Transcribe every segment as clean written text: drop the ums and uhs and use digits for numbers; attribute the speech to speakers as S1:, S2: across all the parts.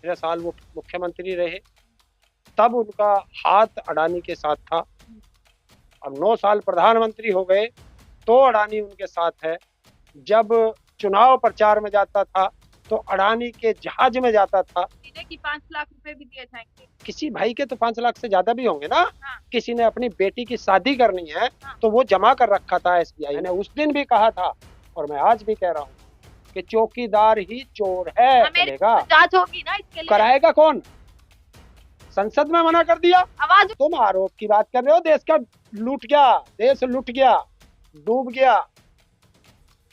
S1: 13 साल वो मुख्यमंत्री रहे, तब उनका हाथ अडानी के साथ था। अब 9 साल प्रधानमंत्री हो गए तो अडानी उनके साथ है। जब चुनाव प्रचार में जाता था तो अडानी के जहाज में जाता था।
S2: कि 5 लाख रुपए भी दिए जाएंगे।
S1: किसी भाई के तो 5 लाख से ज्यादा भी होंगे ना।
S2: हाँ।
S1: किसी ने अपनी बेटी की शादी करनी है
S2: हाँ।
S1: तो वो जमा कर रखा था एसबीआई। मैंने उस दिन भी कहा था और मैं आज भी कह रहा हूँ कि चौकीदार ही चोर है। चलेगा,
S2: जांच होगी ना इसके लिए।
S1: कराएगा कौन? संसद में मना कर दिया।
S2: आवाज
S1: तुम आरोप की बात कर रहे हो, देश का लूट गया, देश लूट गया, डूब गया।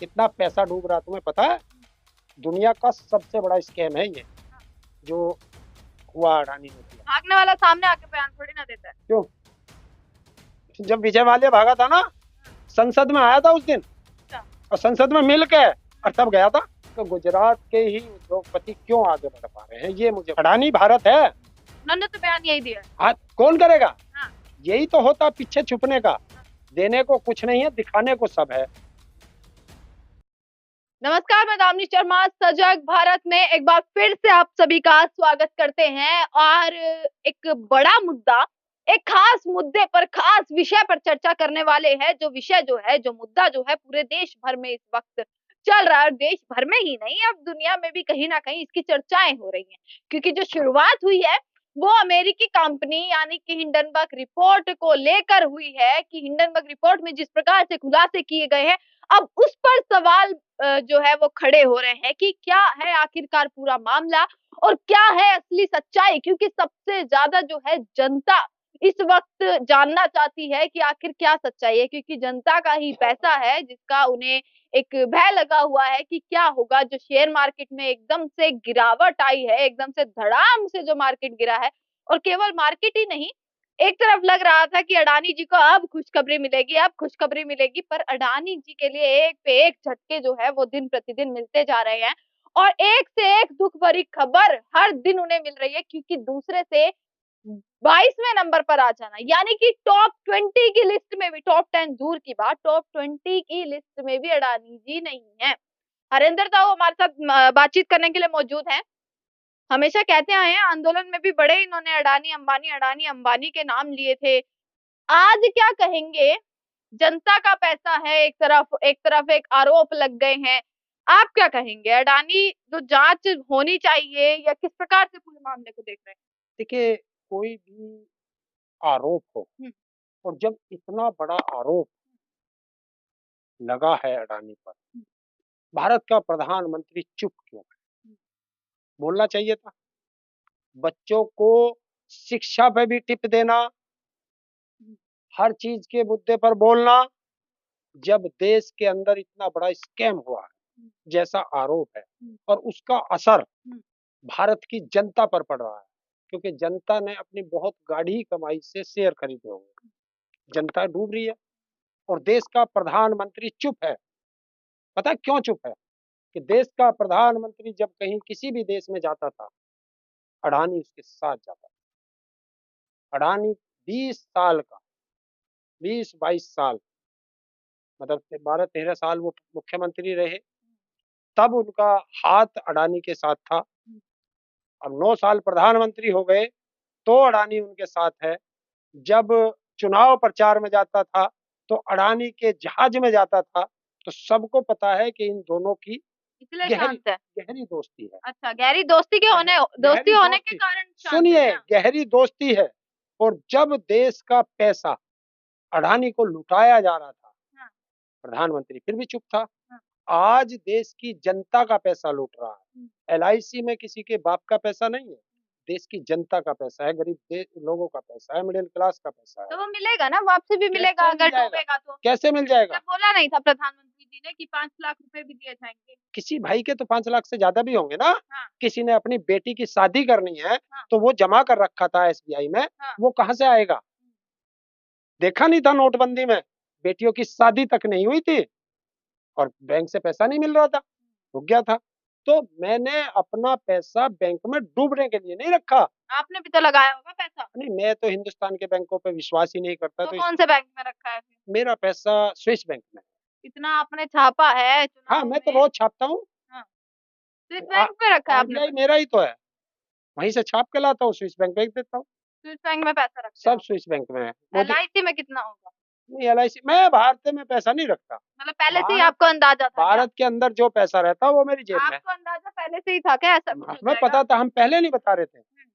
S1: कितना पैसा डूब रहा तुम्हें पता है? दुनिया का सबसे बड़ा स्कैम है ये जो हुआ अडानी ने किया।
S2: भागने वाला सामने आके बयान थोड़ी ना देता है।
S1: क्यों? जब विजय माल्या भागा था ना, संसद में आया था उस दिन और संसद में मिल के और तब गया था। तो गुजरात के ही उद्योगपति क्यों आगे बढ़ पा रहे हैं ये मुझे। अडानी भारत है।
S2: उन्होंने तो बयान यही दिया।
S1: हाँ, कौन करेगा?
S2: हाँ।
S1: यही तो होता पीछे छुपने का। देने को कुछ नहीं है, दिखाने को सब है।
S2: नमस्कार, मैं दामिनी शर्मा सजग भारत में एक बार फिर से आप सभी का स्वागत करते हैं और एक बड़ा मुद्दा, एक खास मुद्दे पर, खास विषय पर चर्चा करने वाले हैं। जो विषय जो है, जो मुद्दा जो है, पूरे देश भर में इस वक्त चल रहा है और देश भर में ही नहीं, अब दुनिया में भी कहीं ना कहीं इसकी चर्चाएं हो रही हैं। क्योंकि जो शुरुआत हुई है वो अमेरिकी कंपनी यानी कि हिंडनबर्ग रिपोर्ट को लेकर हुई है कि हिंडनबर्ग रिपोर्ट में जिस प्रकार से खुलासे किए गए हैं, अब उस पर सवाल जो है वो खड़े हो रहे हैं कि क्या है आखिरकार पूरा मामला और क्या है असली सच्चाई। क्योंकि सबसे ज्यादा जो है जनता इस वक्त जानना चाहती है कि आखिर क्या सच्चाई है। क्योंकि जनता का ही पैसा है जिसका उन्हें एक भय लगा हुआ है कि क्या होगा। जो शेयर मार्केट में एकदम से गिरावट आई है, एकदम से धड़ाम से जो मार्केट गिरा है, और केवल मार्केट ही नहीं, एक तरफ लग रहा था कि अडानी जी को अब खुशखबरी मिलेगी, अब खुशखबरी मिलेगी, पर अडानी जी के लिए एक पे एक झटके जो है वो दिन प्रतिदिन मिलते जा रहे हैं और एक से एक दुख भरी खबर हर दिन उन्हें मिल रही है। क्योंकि दूसरे से 22वें नंबर पर आ जाना, यानी कि टॉप 20 की लिस्ट में भी, टॉप 10 दूर की बात, टॉप 20 की लिस्ट में भी अडानी जी नहीं है। हरेंद्र साहू हमारे साथ बातचीत करने के लिए मौजूद हैं। हमेशा कहते आए हैं, आंदोलन में भी बड़े इन्होंने अडानी अंबानी के नाम लिए थे। आज क्या कहेंगे? जनता का पैसा है एक तरफ, एक आरोप लग गए हैं। आप क्या कहेंगे? अडानी जो जांच होनी चाहिए या किस प्रकार से पूरे मामले को देख रहे हैं?
S1: देखिए, कोई भी आरोप हो और जब इतना बड़ा आरोप लगा है अडानी पर, भारत का प्रधानमंत्री चुप क्यों है? बोलना चाहिए था। बच्चों को शिक्षा पे भी टिप देना, हर चीज के मुद्दे पर बोलना। जब देश के अंदर इतना बड़ा स्कैम हुआ है जैसा आरोप है और उसका असर भारत की जनता पर पड़ रहा है, क्योंकि जनता ने अपनी बहुत गाढ़ी कमाई से शेयर खरीदे होंगे। जनता डूब रही है और देश का प्रधानमंत्री चुप है। पता है क्यों चुप है? कि देश का प्रधानमंत्री जब कहीं किसी भी देश में जाता था, अडानी उसके साथ जाता था। अडानी 20 साल का, 20-22 साल, मतलब 12-13 साल वो मुख्यमंत्री रहे, तब उनका हाथ अडानी के साथ था। अब 9 साल प्रधानमंत्री हो गए तो अडानी उनके साथ है। जब चुनाव प्रचार में जाता था तो अडानी के जहाज में जाता था। तो सबको पता है कि इन दोनों की गहरी दोस्ती है।
S2: अच्छा, गहरी दोस्ती के होने, दोस्ती होने के कारण
S1: सुनिए, गहरी दोस्ती है। और जब देश का पैसा अडानी को लुटाया जा रहा था,
S2: हाँ।
S1: प्रधानमंत्री फिर भी चुप था।
S2: हाँ।
S1: आज देश की जनता का पैसा लूट रहा है। एलआईसी में किसी के बाप का पैसा नहीं है, देश की जनता का पैसा है, गरीब लोगों का पैसा है, मिडिल क्लास का पैसा है।
S2: तो वो मिलेगा ना, वापसी भी मिलेगा अगर डूबेगा तो।
S1: कैसे मिल जाएगा?
S2: बोला नहीं था प्रधानमंत्री जी ने कि 5 लाख रुपए भी दिए जाएंगे?
S1: किसी भाई के तो 5 लाख से ज्यादा भी होंगे ना।
S2: हाँ।
S1: किसी ने अपनी बेटी की शादी करनी है
S2: हाँ।
S1: तो वो जमा कर रखा था एसबीआई में।
S2: हाँ।
S1: वो कहां से आएगा? देखा नहीं था नोटबंदी में बेटियों की शादी तक नहीं हुई थी और बैंक से पैसा नहीं मिल रहा था, रुक गया था। तो मैंने अपना पैसा बैंक में डूबने के लिए नहीं रखा।
S2: आपने भी तो लगाया होगा पैसा।
S1: नहीं, मैं तो हिंदुस्तान के बैंकों पे विश्वास ही नहीं करता।
S2: तो कौन से बैंक में रखा है फिर?
S1: मेरा पैसा स्विस बैंक में।
S2: इतना आपने छापा है
S1: हाँ, मैं तो रोज छापता हूँ।
S2: हाँ। स्विस बैंक में रखा है आपने?
S1: मेरा ही तो है। वहीं से छाप के लाता हूँ, स्विस बैंक भेज देता हूँ।
S2: स्विस बैंक में पैसा रखते
S1: सब
S2: हो?
S1: स्विस बैंक में है। मोदी
S2: LIC में कितना होगा?
S1: नहीं, LIC मैं भारत में पैसा नहीं रखता।
S2: मतलब पहले से ही
S1: भारत
S2: आपको अंदाजा था क्या?
S1: भारत के अंदर जो पैसा रहता है वो मेरी जेब में है।
S2: आपको अंदाजा पहले से ही था क्या ऐसा कुछ हो
S1: हमें
S2: जाएगा?
S1: पता था, हम पहले नहीं बता रहे थे
S2: हम्म,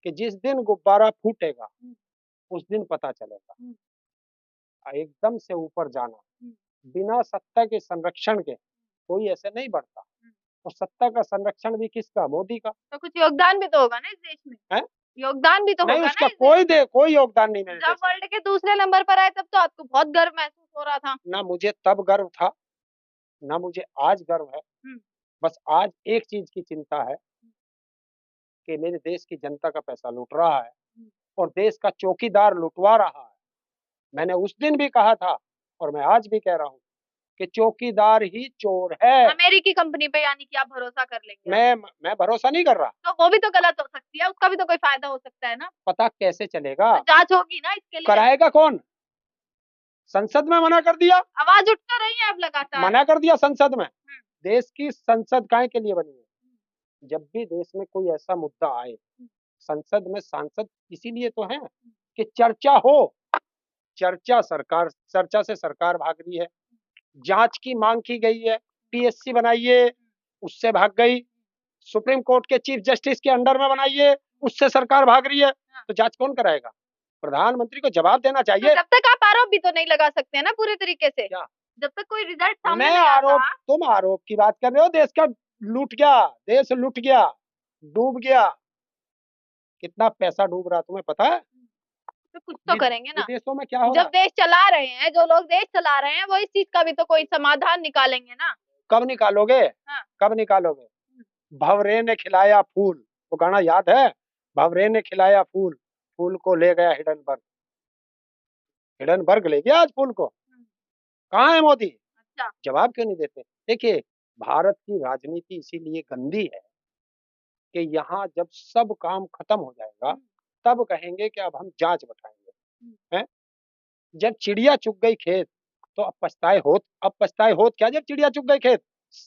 S1: कि जिस दिन गुब्बारा फूटेगा
S2: हम्म,
S1: उस दिन पता चलेगा।
S2: हम्म,
S1: एकदम से ऊपर जाना
S2: हम्म,
S1: बिना सत्ता के संरक्षण के कोई ऐसे नहीं बढ़ता।
S2: हम्म।
S1: और सत्ता का संरक्षण भी किसका? मोदी का
S2: तो कुछ योगदान भी तो होगा ना इस देश में?
S1: है।
S2: योगदान भी तो
S1: नहीं,
S2: होगा
S1: उसका
S2: ना इस देश में?
S1: कोई योगदान नहीं मेरे
S2: जब
S1: देश में।
S2: वर्ल्ड के दूसरे नंबर पर आए तब तो आपको बहुत गर्व महसूस हो रहा था।
S1: ना मुझे तब गर्व था, ना मुझे आज गर्व है।
S2: हम्म,
S1: बस आज एक चीज की चिंता है कि मेरे देश की जनता का पैसा लूट रहा है
S2: हम्म।
S1: और देश का चौकीदार लुटवा रहा है। मैंने उस दिन भी कहा था और मैं आज भी कह रहा हूँ कि चौकीदार ही चोर है।
S2: अमेरिकी कंपनी पे यानी कि आप भरोसा कर लेंगे?
S1: मैं भरोसा नहीं कर रहा।
S2: तो वो भी तो गलत हो सकती है, उसका भी तो कोई फायदा हो सकता है ना?
S1: पता कैसे चलेगा?
S2: तो जांच होगी ना इसके लिए।
S1: कराएगा कौन? संसद में मना कर दिया।
S2: आवाज उठ तो रही है अब लगातार।
S1: मना कर दिया संसद में। देश की संसद काहे के लिए बनी है? जब भी देश में कोई ऐसा मुद्दा आए, संसद में सांसद इसीलिए तो हैं कि चर्चा हो। चर्चा से सरकार भाग रही है। जांच की मांग की गई है, PSC बनाइए, उससे भाग गई। सुप्रीम कोर्ट के चीफ जस्टिस के अंडर में बनाइए, उससे सरकार भाग रही है। तो जांच कौन कराएगा? प्रधानमंत्री को जवाब देना
S2: तो
S1: चाहिए।
S2: जब तक आप आरोप भी तो नहीं लगा सकते हैं ना पूरे तरीके से।
S1: क्या?
S2: जब तक कोई रिजल्ट सामने
S1: मैं
S2: नहीं
S1: आरोप,
S2: आता।
S1: तुम आरोप की बात कर रहे हो। देश का लूट गया, देश लूट गया, डूब गया। कितना पैसा डूब रहा तुम्हें पता है?
S2: तो कुछ तो करेंगे ना।
S1: विदेशों में क्या हो रहा
S2: जब
S1: है?
S2: देश चला रहे हैं, जो लोग देश चला रहे हैं वो इस चीज का भी तो कोई समाधान निकालेंगे ना।
S1: कब निकालोगे?
S2: हाँ।
S1: कब निकालोगे? भंवरे ने खिलाया फूल, वो गाना याद है? भंवरे ने खिलाया फूल, फूल को ले गया हिडनबर्ग। हिडनबर्ग ले गया आज फूल को। कहाँ है मोदी?
S2: अच्छा।
S1: जवाब क्यों नहीं देते? देखिए, भारत की राजनीति इसीलिए गंदी है कि यहाँ जब सब काम खत्म हो जाएगा तब कहेंगे कि अब हम जांच बैठाएंगे। हैं? जब चिड़िया चुग गई खेत तो अब पछताए होत क्या जब चिड़िया चुग गई खेत?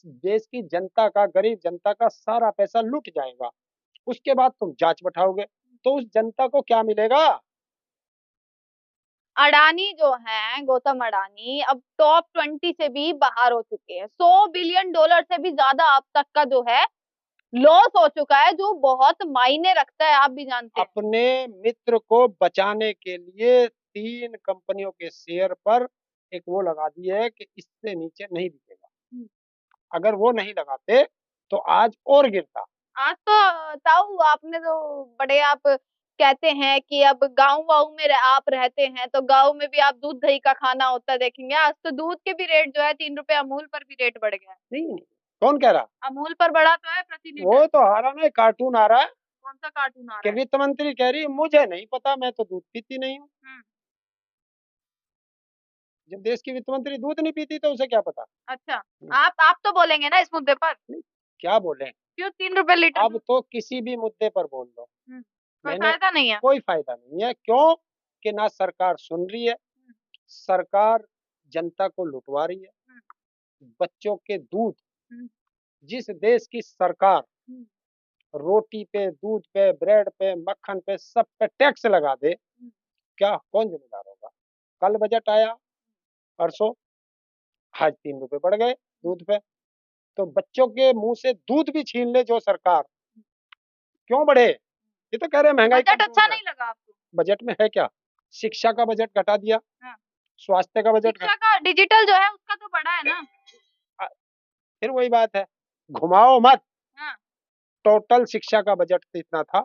S1: देश की जनता का, गरीब जनता का सारा पैसा लुट जाएगा। उसके बाद तुम जांच बैठाओगे तो उस जनता को क्या मिलेगा?
S2: अडानी जो है, गौतम अडानी अब टॉप 20 से भी बाहर हो चुके हैं। $100 बिलियन से भी ज्यादा अब तक का जो है लॉस हो चुका है, जो बहुत मायने रखता है, आप भी जानते हैं।
S1: अपने मित्र को बचाने के लिए 3 कंपनियों के शेयर पर एक वो लगा दी है कि इससे नीचे नहीं बिकेगा। अगर वो नहीं लगाते तो आज और गिरता।
S2: आज तो ताऊ आपने तो बड़े आप कहते हैं कि अब गाँव वाँव में आप रहते हैं तो गाँव में भी आप दूध दही का खाना होता देखेंगे। आज तो दूध के भी रेट जो है 3 रुपए, अमूल पर भी रेट बढ़ गया है।
S1: नहीं, कौन कह रहा?
S2: अमूल पर बढ़ा तो है प्रति
S1: वो
S2: लीटर।
S1: तो आ रहा ना, कार्टून आ रहा है
S2: कौन सा कार्टून आ
S1: कि
S2: रहा है?
S1: वित्त मंत्री कह रही है मुझे नहीं पता, मैं तो दूध पीती नहीं हूँ। जब देश की वित्त मंत्री दूध नहीं पीती तो उसे क्या पता?
S2: अच्छा, आप तो बोलेंगे ना इस मुद्दे पर?
S1: क्या बोले?
S2: क्यों 3 रुपए लीटर?
S1: अब तो किसी भी मुद्दे पर बोल दो,
S2: कोई
S1: मैंने
S2: फायदा नहीं है।
S1: कोई फायदा नहीं है। क्यों? कि ना सरकार सुन रही है, सरकार जनता को लुटवा रही है। बच्चों के दूध, जिस देश की सरकार रोटी पे, दूध पे, ब्रेड पे, मक्खन पे, सब पे टैक्स लगा दे, क्या कौन जिम्मेदार होगा? कल बजट आया, परसों, आज 3 रुपए बढ़ गए दूध पे। तो बच्चों के मुंह से दूध भी छीन ले जो सरकार, क्यों बढ़े? ये तो कह रहे हैं महंगाई
S2: बजट
S1: कंट्रोल
S2: अच्छा
S1: में।
S2: नहीं लगा आपको?
S1: बजट में है क्या? शिक्षा का बजट घटा दिया,
S2: हाँ।
S1: स्वास्थ्य का बजट
S2: शिक्षा का, डिजिटल जो है उसका तो बढ़ा है ना।
S1: फिर वही बात है, घुमाओ मत।
S2: हाँ।
S1: टोटल शिक्षा का बजट इतना था,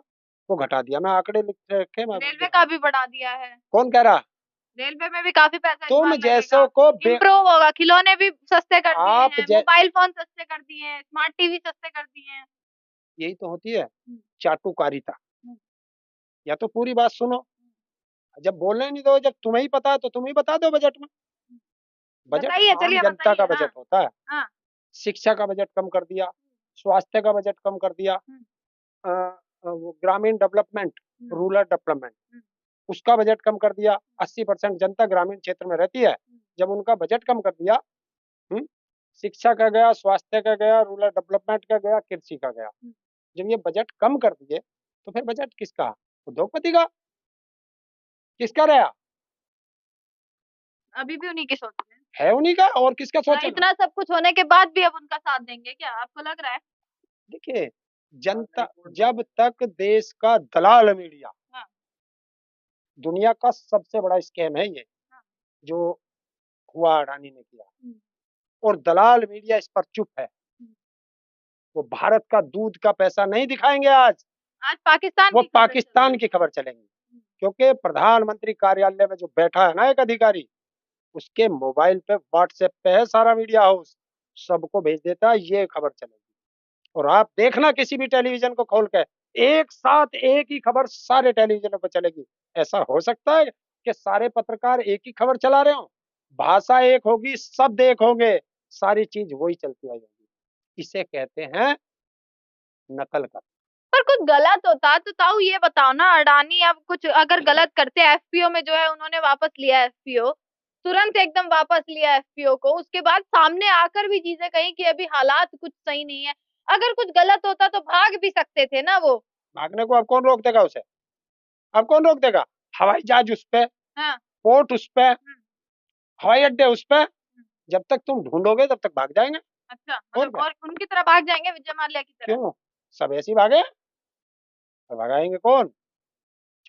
S1: वो घटा दिया। मैं आंकड़े लिख के रखे, मैं
S2: रेलवे का भी बढ़ा दिया है।
S1: कौन कह रहा?
S2: रेलवे में भी काफी पैसा
S1: तुम जैसों को
S2: इम्प्रूव होगा। खिलौने भी सस्ते कर
S1: आप
S2: दिए हैं, मोबाइल फोन सस्ते कर दिए हैं, स्मार्ट टीवी सस्ते कर दिए हैं।
S1: यही तो होती है चाटुकारिता। या तो पूरी बात सुनो, जब बोलने नहीं दो, जब तुम्हें ही पता है तो तुम ही बता दो। बजट में, बजट
S2: बताइए,
S1: आम
S2: चलिए
S1: जनता का
S2: बताइए।
S1: बजट होता है।
S2: हाँ।
S1: शिक्षा का बजट कम कर दिया, स्वास्थ्य का बजट कम कर दिया, वो ग्रामीण डेवलपमेंट, रूरल डेवलपमेंट, उसका बजट कम कर दिया। 80% जनता ग्रामीण क्षेत्र में रहती है। जब उनका बजट कम कर दिया, शिक्षा का गया, स्वास्थ्य का गया, रूरल डेवलपमेंट का गया, कृषि का गया। जब ये बजट कम कर दिए तो फिर बजट किसका? उद्योगपति का? किसका रहा?
S2: अभी भी उन्हीं की सोच है।
S1: है उन्हीं का, और किसका सोचेगा?
S2: इतना सब कुछ होने के बाद भी अब उनका साथ देंगे क्या, आपको लग रहा है?
S1: देखिए, जनता, जब तक देश का दलाल मीडिया,
S2: हाँ।
S1: दुनिया का सबसे बड़ा स्कैम है ये,
S2: हाँ।
S1: जो हुआ अडानी ने किया, और दलाल मीडिया इस पर चुप है। वो भारत का दूध का पैसा नहीं दिखाएंगे आज
S2: पाकिस्तान
S1: वो
S2: की खबर
S1: पाकिस्तान की खबर चलेंगी, क्योंकि प्रधानमंत्री कार्यालय में जो बैठा है ना एक अधिकारी, उसके मोबाइल पे व्हाट्सएप पे है सारा मीडिया हाउस, सबको भेज देता है ये खबर चलेगी। और आप देखना किसी भी टेलीविजन को खोल के, एक साथ एक ही खबर सारे टेलीविजनों पर चलेगी। ऐसा हो सकता है कि सारे पत्रकार एक ही खबर चला रहे हो? भाषा एक होगी, शब्द एक होंगे, सारी चीज वही चलती रहेगी। इसे कहते हैं नकल कर।
S2: पर कुछ गलत होता तो ताऊ ये बताओ ना, अडानी अब कुछ अगर गलत करते, एफपीओ में जो है उन्होंने वापस लिया एफपीओ, तुरंत एकदम वापस लिया एफपीओ को, उसके बाद सामने आकर भी चीजें कही कि अभी हालात कुछ सही नहीं है। अगर कुछ गलत होता तो भाग भी सकते थे ना वो।
S1: भागने को अब कौन रोक देगा उसे? अब कौन रोक देगा? हवाई जहाज उस पे,
S2: हाँ।
S1: पोर्ट उस पे, हवाई अड्डे उस पे, जब तक तुम ढूंढोगे तब तक भाग जाएंगे।
S2: अच्छा,
S1: और
S2: मतलब और उनकी तरह भाग जाएंगे विजय माल्या की तरह?
S1: क्यों? सब ऐसे ही भागे, तो भगाएंगे कौन?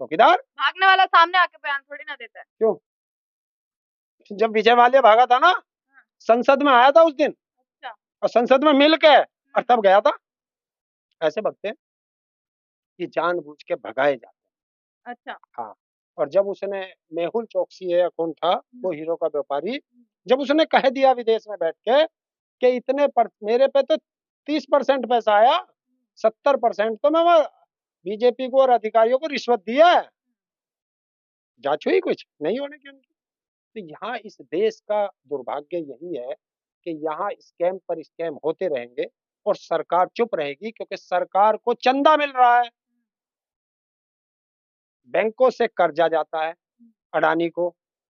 S1: चौकीदार?
S2: भागने वाला सामने आके बयान थोड़ी ना देता है।
S1: क्यों? जब विजय माल्या भागा था ना, संसद में आया था उस दिन,
S2: अच्छा।
S1: और संसद में मिल के, और तब गया था। ऐसे भगते हैं कि जानबूझ के भगाए जाते हैं।
S2: अच्छा।
S1: हाँ। और जब उसने, मेहुल चोकसी है या कौन था वो हीरो का व्यापारी, जब उसने कह दिया विदेश में बैठ के कि इतने पर मेरे पे तो 30% पैसा आया, 70% तो मैं बीजेपी को और अधिकारियों को रिश्वत दिया है, जांच हुई कुछ नहीं होने की उनकी। तो यहाँ इस देश का दुर्भाग्य यही है कि यहाँ स्कैम पर स्कैम होते रहेंगे और सरकार चुप रहेगी, क्योंकि सरकार को चंदा मिल रहा है, बैंकों से कर्जा जाता है अडानी को,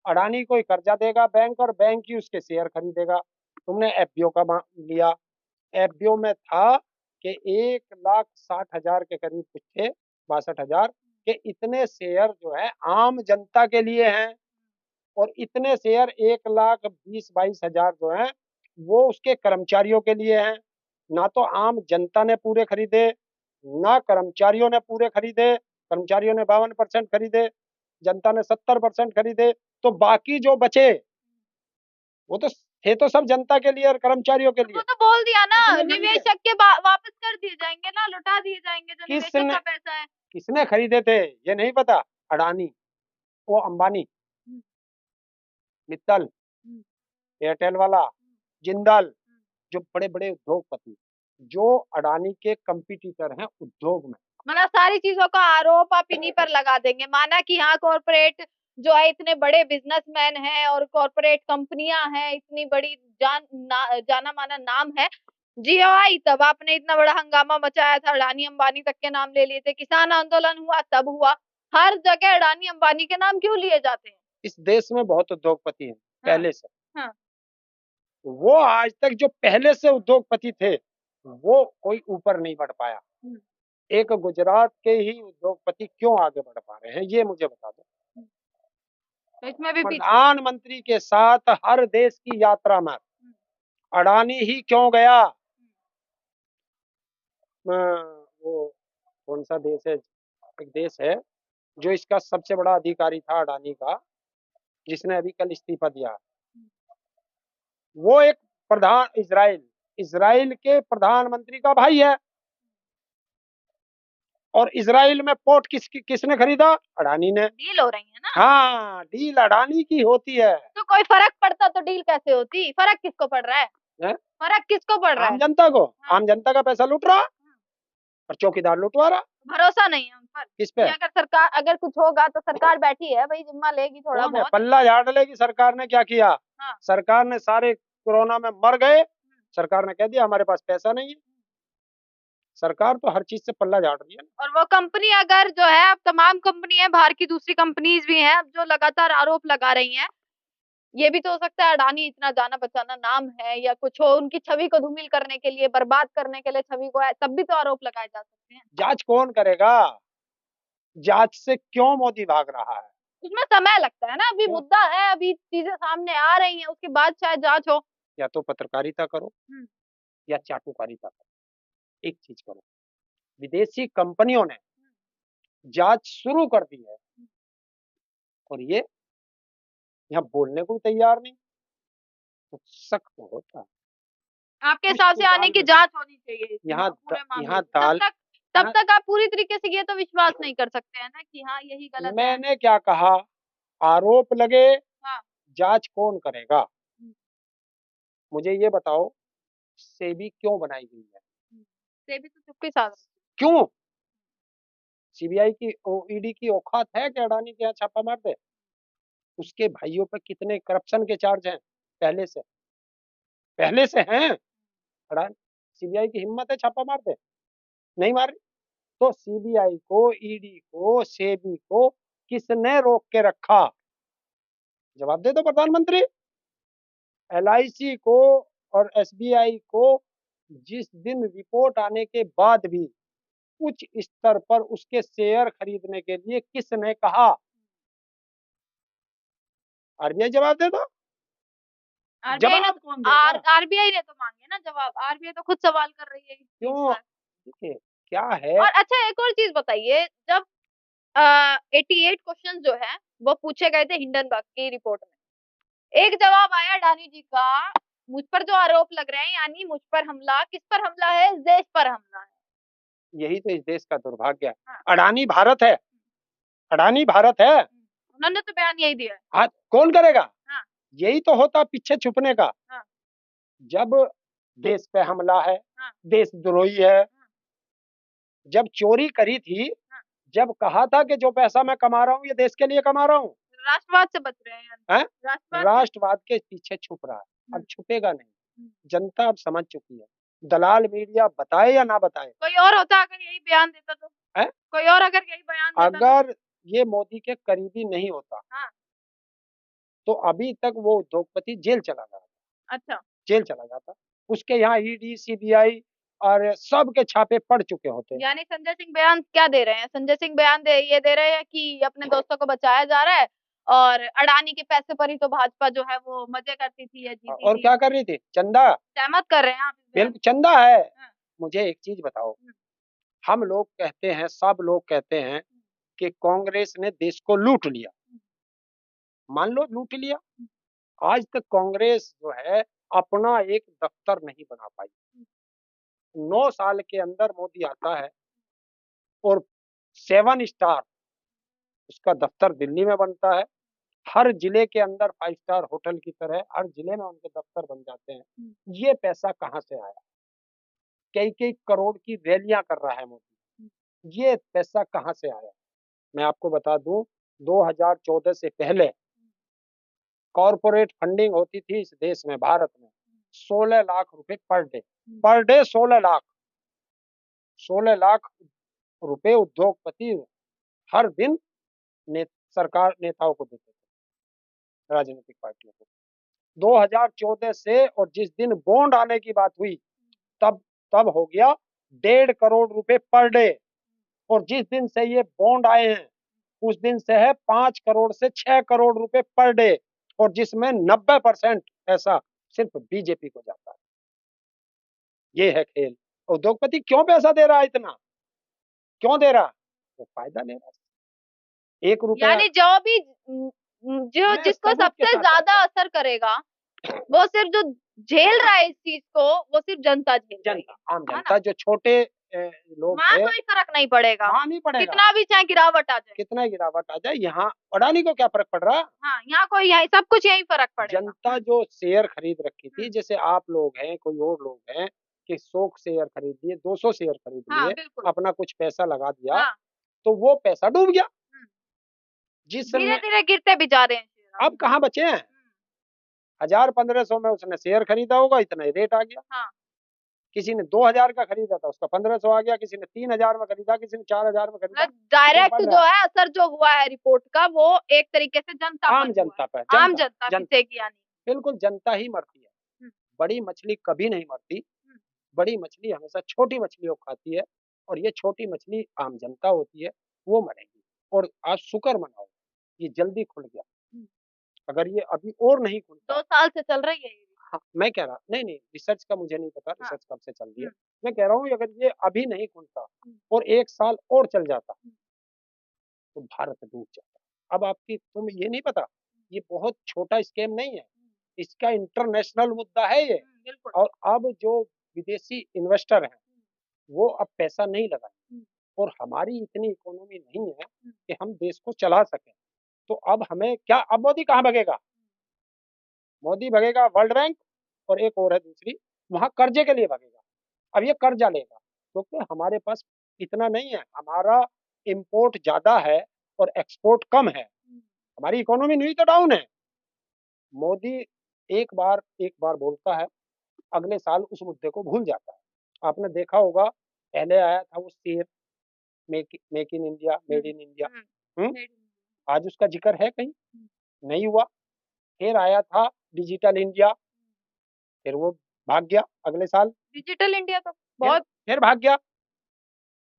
S1: अडानी को ही कर्जा देगा बैंक, और बैंक ही उसके शेयर खरीदेगा। तुमने एफबीओ का लिया, एफबीओ में था कि 1,60,000 के करीब कुछ थे, 62,000 के, इतने शेयर जो है आम जनता के लिए हैं, और इतने शेयर 1,20,22,000 जो है वो उसके कर्मचारियों के लिए हैं। ना तो आम जनता ने पूरे खरीदे, ना कर्मचारियों ने पूरे खरीदे, कर्मचारियों ने 52% खरीदे, जनता ने 70% खरीदे, तो बाकी जो बचे वो तो थे तो सब जनता के लिए और कर्मचारियों के लिए।
S2: वो तो बोल दिया ना,
S1: किसने खरीदे?
S2: निवेशक के वापस कर दिए जाएंगे ना, लौटा दिए जाएंगे जो निवेशक का पैसा है।
S1: किसने खरीदे थे ये नहीं पता? अडानी, वो अंबानी, मित्तल, एयरटेल वाला, जिंदल, जो बड़े बड़े उद्योगपति, जो अडानी के कंपटीटर हैं उद्योग में।
S2: मतलब सारी चीजों का आरोप आप इन्हीं पर लगा देंगे, माना कि हाँ कॉर्पोरेट जो है इतने बड़े बिजनेसमैन हैं और कॉर्पोरेट कंपनियां हैं, इतनी बड़ी जाना माना नाम है। जियो आई तब आपने इतना बड़ा हंगामा मचाया था, अडानी अंबानी तक के नाम ले लिए थे, किसान आंदोलन हुआ तब हुआ, हर जगह अडानी अंबानी के नाम क्यों लिए जाते हैं?
S1: इस देश में बहुत उद्योगपति हैं पहले से।
S2: हाँ।
S1: वो आज तक जो पहले से उद्योगपति थे वो कोई ऊपर नहीं बढ़ पाया। एक गुजरात के ही उद्योगपति क्यों आगे बढ़ पा रहे हैं ये मुझे बता दो।
S2: तो इसमें भी
S1: प्रधानमंत्री के साथ हर देश की यात्रा में अडानी ही क्यों गया? वो कौन सा देश है, एक देश है जो इसका सबसे बड़ा अधिकारी था अडानी का, जिसने अभी कल इस्तीफा दिया, वो एक प्रधान, इजराइल, इजराइल के प्रधानमंत्री का भाई है। और इजराइल में पोर्ट किसने खरीदा? अडानी ने।
S2: डील हो रही है ना।
S1: हाँ, डील अडानी की होती है।
S2: तो कोई फर्क पड़ता तो डील कैसे होती? फर्क किसको पड़ रहा है? फर्क किसको पड़ रहा है?
S1: आम जनता को। आम जनता का पैसा लूट रहा और चौकीदार लुटवा रहा।
S2: भरोसा नहीं है उन पर।
S1: किस पे?
S2: अगर सरकार, अगर कुछ होगा तो सरकार बैठी है, वही जिम्मा लेगी थोड़ा बहुत।
S1: पल्ला झाड़ लेगी। सरकार ने क्या किया? सरकार ने सारे कोरोना में मर गए, सरकार ने कह दिया हमारे पास पैसा नहीं है। सरकार तो हर चीज से पल्ला झाड़ रही है।
S2: और वो कंपनी अगर जो है, अब तमाम कंपनी है, बाहर की दूसरी कंपनीज भी हैं जो लगातार आरोप लगा रही हैं। ये भी तो हो सकता है अडानी इतना जाना पहचाना नाम है या कुछ हो, उनकी छवि को धूमिल करने के लिए, बर्बाद करने के लिए छवि को, तब भी तो आरोप लगाए जा सकते हैं।
S1: जांच कौन करेगा? जांच से क्यों मोदी भाग रहा है?
S2: उसमें समय लगता है ना, अभी
S1: क्यों?
S2: मुद्दा है, अभी चीजें सामने आ रही हैं, उसके बाद शायद जांच हो।
S1: या तो पत्रकारिता करो
S2: हम्म,
S1: या चाटुकारिता करो, एक चीज करो। विदेशी कंपनियों ने जांच शुरू कर दी है और ये यहाँ बोलने को तैयार नहीं, तो शक तो होता है।
S2: आपके
S1: कुछ
S2: हिसाब
S1: तो
S2: से आने
S1: दाल
S2: की
S1: में
S2: जांच होनी चाहिए इस
S1: यहाँ
S2: पूरे मामले
S1: यहाँ
S2: में। तब
S1: दाल
S2: तक
S1: यहाँ
S2: आप पूरी तरीके से ये तो विश्वास नहीं कर सकते हैं ना कि हाँ यही गलत है।
S1: मैंने क्या कहा? आरोप लगे,
S2: हाँ।
S1: जांच कौन करेगा?
S2: हम्म,
S1: मुझे ये बताओ, सेबी क्यों बनाई गई है?
S2: सेबी तो चुप्पी साध रही
S1: क्यों? सीबीआई की ईडी की औकात है कि अडानी के यहाँ छापा मार दे? उसके भाइयों पे कितने करप्शन के चार्ज हैं पहले से हैं। अडानी, सीबीआई की हिम्मत है छापा मार दे? नहीं मार रही। तो सीबीआई को, ईडी को, सेबी को किसने रोक के रखा? जवाब दे दो प्रधानमंत्री। एलआईसी को और एसबीआई को जिस दिन रिपोर्ट आने के बाद भी उच्च स्तर पर उसके शेयर खरीदने के लिए किसने कहा? आरबीआई जवाब दे दो।
S2: आरबीआई ने
S1: जवाब कौन देगा?
S2: आरबीआई ने तो मांगे ना जवाब, आरबीआई तो खुद सवाल कर रही है इस चीज
S1: क्यों?
S2: पर।
S1: देखिए क्या है।
S2: और अच्छा एक और चीज बताइए, जब 88 क्वेश्चन जो है वो पूछे गए थे हिंडनबर्ग की रिपोर्ट में, एक जवाब आया डानी जी का, मुझ पर जो आरोप लग रहे हैं, यानी मुझ पर हमला, किस पर हमला है? इस देश पर हमला है।
S1: यही तो इस देश का दुर्भाग्य है।
S2: हाँ।
S1: अडानी भारत है, अडानी भारत है।
S2: उन्होंने तो बयान यही दिया है।
S1: हाँ, कौन करेगा?
S2: हाँ।
S1: यही तो होता पीछे छुपने का।
S2: हाँ।
S1: जब देश पे हमला है,
S2: हाँ।
S1: देशद्रोही है,
S2: हाँ।
S1: जब चोरी करी थी,
S2: हाँ।
S1: जब कहा था कि जो पैसा मैं कमा रहा हूँ ये देश के लिए कमा रहा हूँ,
S2: राष्ट्रवाद से बच रहे हैं यानी।
S1: हैं?
S2: राष्ट्रवाद
S1: राष्ट्रवाद के पीछे छुप रहा है। अब छुपेगा नहीं।
S2: हम्म।
S1: जनता अब समझ चुकी है। दलाल मीडिया बताए या ना बताए,
S2: कोई और होता अगर यही बयान देता तो,
S1: है?
S2: कोई और अगर यही बयान देता तो।
S1: अगर ये मोदी के करीबी नहीं होता
S2: हाँ।
S1: तो अभी तक वो उद्योगपति जेल चला गया,
S2: अच्छा।
S1: जेल चला जाता। उसके यहाँ ईडी, सीबीआई और सब के छापे पड़ चुके होते।
S2: यानी संजय सिंह बयान क्या दे रहे हैं? संजय सिंह बयान ये दे रहे हैं कि अपने दोस्तों को बचाया जा रहा है और अडानी के पैसे पर ही तो भाजपा जो है वो मजे करती थी या जीती
S1: और
S2: थी।
S1: क्या कर रही थी? चंदा।
S2: सहमत कर रहे हैं आप इस बयान
S1: बिल्कुल चंदा है।
S2: से? हाँ।
S1: मुझे एक चीज बताओ,
S2: हम्म।
S1: हम लोग कहते हैं, सब लोग कहते हैं कि कांग्रेस ने देश को लूट लिया। मान लो लूट लिया, आज तक कांग्रेस जो है अपना एक दफ्तर नहीं बना पाई। 9 साल के अंदर मोदी आता है और 7 स्टार उसका दफ्तर दिल्ली में बनता है। हर जिले के अंदर 5 स्टार होटल की तरह हर जिले में उनके दफ्तर बन जाते हैं। ये पैसा कहाँ से आया? कई कई करोड़ की रैलियां कर रहा है मोदी, ये पैसा कहाँ से आया? मैं आपको बता दूं, 2014 से पहले कॉरपोरेट फंडिंग होती थी इस देश में, भारत में 16 लाख रुपए पर डे 16 लाख, 16 लाख रुपए उद्योगपति हर दिन सरकार नेताओं को देते थे, राजनीतिक पार्टियों को। 2014 से और जिस दिन बॉन्ड आने की बात हुई तब तब हो गया 1.5 करोड़ रुपए पर डे, और जिस दिन से ये बॉन्ड आए हैं उस दिन से है 5 करोड़ से 6 करोड़ रुपए पर डे, और जिसमें 90% पैसा सिर्फ बीजेपी को जाता है। ये है खेल। उद्योगपति क्यों पैसा दे रहा है इतना? क्यों दे रहा? वो फायदा ले रहा है। 1 रुपया।
S2: यानी जो भी जो
S1: मैं
S2: जिसको
S1: सबूत के
S2: सबसे
S1: साथ
S2: ज्यादा असर करेगा वो सिर्फ जो झेल रहा है इस चीज को, वो सिर्फ जनता झेल रही
S1: जनता, आम
S2: है ना?
S1: जनता, जो छोटे लोग
S2: वहां
S1: हैं,
S2: कोई फर्क नहीं पड़ेगा,
S1: वहां नहीं पड़ेगा।
S2: कितना भी चाहे गिरावट आ जाए।
S1: कितना गिरावट आ जाए, यहाँ अडानी को क्या फर्क पड़ रहा?
S2: हाँ, यहाँ कोई यही सब कुछ यही फर्क पड़ेगा।
S1: जनता जो शेयर खरीद रखी थी, जैसे आप लोग हैं, कोई और लोग हैं कि 100 शेयर खरीद लिए, 200 शेयर खरीद
S2: हाँ
S1: लिए,
S2: बिल्कुल।
S1: अपना कुछ पैसा लगा दिया,
S2: हाँ।
S1: तो वो पैसा डूब गया।
S2: धीरे
S1: जिसने
S2: धीरे गिरते भी जा रहे हैं शेयर।
S1: अब कहाँ बचे हैं? 1000-1500 में उसने शेयर खरीदा होगा, इतना ही रेट आ गया।
S2: हाँ।
S1: किसी ने 2000 का खरीदा था, उसका 1500 आ गया, किसी ने 3000 में खरीदा, किसी ने 4000 में खरीदा।
S2: मतलब डायरेक्ट
S1: बढ़
S2: जो
S1: रहा
S2: है असर जो हुआ है रिपोर्ट का, वो एक तरीके से जनता
S1: आम
S2: पर हुआ
S1: जनता पर,
S2: है। आम जनता
S1: जनता,
S2: पिसेगी यानी।
S1: बिल्कुल जनता ही मरती है।
S2: हम्म।
S1: बड़ी मछली कभी नहीं मरती। बड़ी मछली हमेशा छोटी मछलियों को खाती है, और ये छोटी मछली आम जनता होती है, वो मरेगी। और आज शुक्र मनाओ ये जल्दी खुल गया। अगर ये अभी और नहीं खुलता
S2: 2 साल से चल रही है ये।
S1: हाँ, मैं कह रहा नहीं, नहीं रिसर्च का मुझे नहीं पता,
S2: हाँ।
S1: रिसर्च कब से चल रही है।
S2: हुँ।
S1: मैं कह रहा हूँ अगर ये अभी नहीं खुलता
S2: हुँ।
S1: और 1 साल और चल जाता
S2: हुँ।
S1: तो भारत डूब जाता। अब आपकी तुम्हें ये नहीं पता, ये बहुत छोटा स्कैम नहीं है, इसका इंटरनेशनल मुद्दा है ये।
S2: बिल्कुल।
S1: और अब जो विदेशी इन्वेस्टर हैं, वो अब पैसा नहीं लगाएंगे और हमारी इतनी इकोनॉमी नहीं है कि हम देश को चला सकें। तो अब हमें क्या, अब मोदी कहाँ भगेगा? मोदी भगेगा वर्ल्ड बैंक और एक और है दूसरी, वहाँ कर्जे के लिए भगेगा। अब ये कर्जा लेगा क्योंकि हमारे पास इतना नहीं है, हमारा इम्पोर्ट ज़्यादा है और एक्सपोर्ट कम है। हमारी इकोनॉमी नहीं तो डाउन है। मोदी एक बार बोलता है, अगले साल उस मुद्दे को भूल जाता है। आपने देखा होगा पहले आया था वो शेर, make in India, made in India. हुँ? आज उसका ज़िक्र है कहीं? नहीं हुआ। फिर आया था डिजिटल इंडिया, फिर वो भाग गया अगले साल।
S2: डिजिटल इंडिया तो
S1: फिर
S2: बहुत
S1: फिर भाग गया।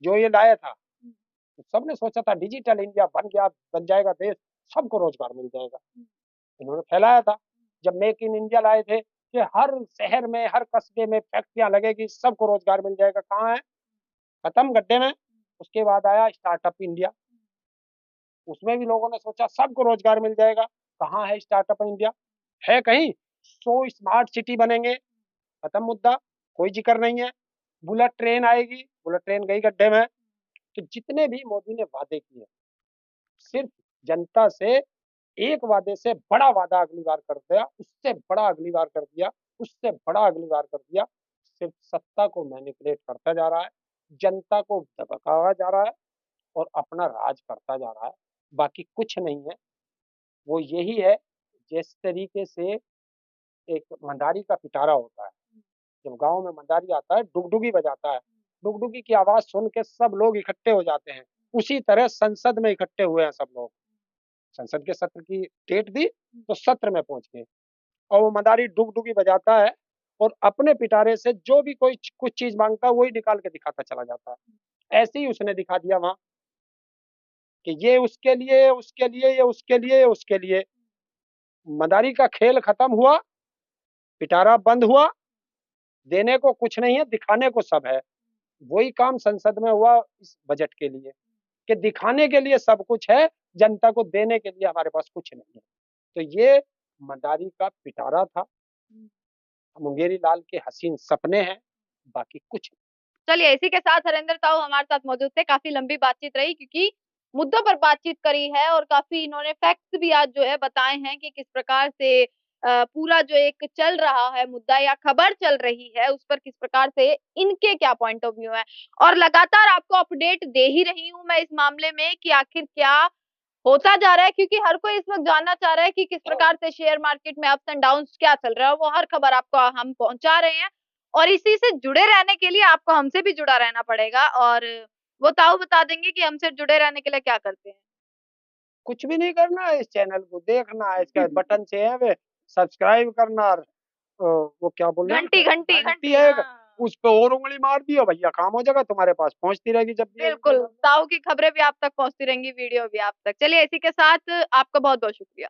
S1: जो ये लाया था, तो सबने सोचा था डिजिटल इंडिया बन जाएगा देश, सबको रोज़गार मिल जाएगा। इन्होंने फैलाया था। जब मेक इन इंडिया लाए थे कि हर शहर में, हर कस्बे में फैक्ट्रियाँ लगेगी, सबको रोज़गार मिल जाएगा, कहाँ है? खत्म गड्ढे में। उसके बाद आया स्टार्टअप इंडिया, उसमें भी लोगों ने सोचा सबको रोज़गार मिल जाएगा, कहाँ है स्टार्टअप इंडिया? है कहीं? 100 स्मार्ट सिटी बनेंगे, खत्म मुद्दा, कोई ज़िक्र नहीं है। बुलेट ट्रेन आएगी, बुलेट ट्रेन गई गड्ढे में। तो जितने भी मोदी ने वादे किए, सिर्फ जनता से एक वादे से बड़ा वादा अगली बार कर दिया, उससे बड़ा अगली बार कर दिया, उससे बड़ा अगली बार कर दिया। सिर्फ सत्ता को मैनिपुलेट करता जा रहा है, जनता को दबकाया जा रहा है और अपना राज करता जा रहा है, बाकी कुछ नहीं है। वो यही है, जिस तरीके से एक मंडारी का पिटारा होता है, जब गाँव में मंडारी आता है, डुगडुगी बजाता है, डुगडुगी की आवाज़ सुन के सब लोग इकट्ठे हो जाते हैं, उसी तरह संसद में इकट्ठे हुए हैं सब लोग। संसद के सत्र की डेट दी, तो सत्र में पहुँच गए और वो मदारी डुगडुगी बजाता है और अपने पिटारे से जो भी कोई कुछ चीज़ माँगता है, वही निकाल के दिखाता चला जाता है। ऐसे ही उसने दिखा दिया वहाँ कि ये उसके लिए, उसके लिए, ये उसके लिए, ये उसके लिए। मदारी का खेल खत्म हुआ, पिटारा बंद हुआ, देने को कुछ नहीं है, दिखाने को सब है। वही काम संसद में हुआ इस बजट के लिए कि दिखाने के लिए सब कुछ है, जनता को देने के लिए हमारे पास कुछ नहीं है। तो ये मदारी का पिटारा था, मुंगेरी लाल के हसीन सपने हैं, बाकी कुछ नहीं।
S2: चलिए इसी के साथ हरेंद्र ताऊ हमारे साथ मौजूद थे। काफी लंबी बातचीत रही क्योंकि मुद्दों पर बातचीत करी है और काफी इन्होंने फैक्ट्स भी आज जो है बताए हैं कि किस प्रकार से पूरा जो एक चल रहा है मुद्दा या खबर चल रही है उस पर किस प्रकार से इनके क्या पॉइंट ऑफ व्यू है और लगातार आपको अपडेट दे ही रही हूँ मैं इस मामले में कि आखिर क्या होता जा रहा है क्योंकि हर कोई इस वक्त जानना चाह रहा है कि किस प्रकार से शेयर मार्केट में अप्स एंड डाउन्स क्या चल रहा है, वो हर खबर आपको हम पहुंचा रहे हैं और इसी से जुड़े रहने के लिए आपको हमसे भी जुड़ा रहना पड़ेगा और वो ताऊ बता देंगे कि हमसे जुड़े रहने के लिए क्या करते हैं।
S1: कुछ भी नहीं करना है, इस चैनल को देखना है, इसका बटन से है वे सब्सक्राइब करना और वो क्या बोल रहे
S2: घंटी
S1: हैं,
S2: घंटी
S1: घंटी
S2: घंटी
S1: है,
S2: हाँ।
S1: उस पे और उंगली मार दियो भैया, काम हो जाएगा, तुम्हारे पास पहुंचती रहेगी जब भी
S2: बिल्कुल ताऊ की खबरें भी आप तक पहुंचती रहेंगी, वीडियो भी आप तक। चलिए इसी के साथ आपका बहुत बहुत शुक्रिया।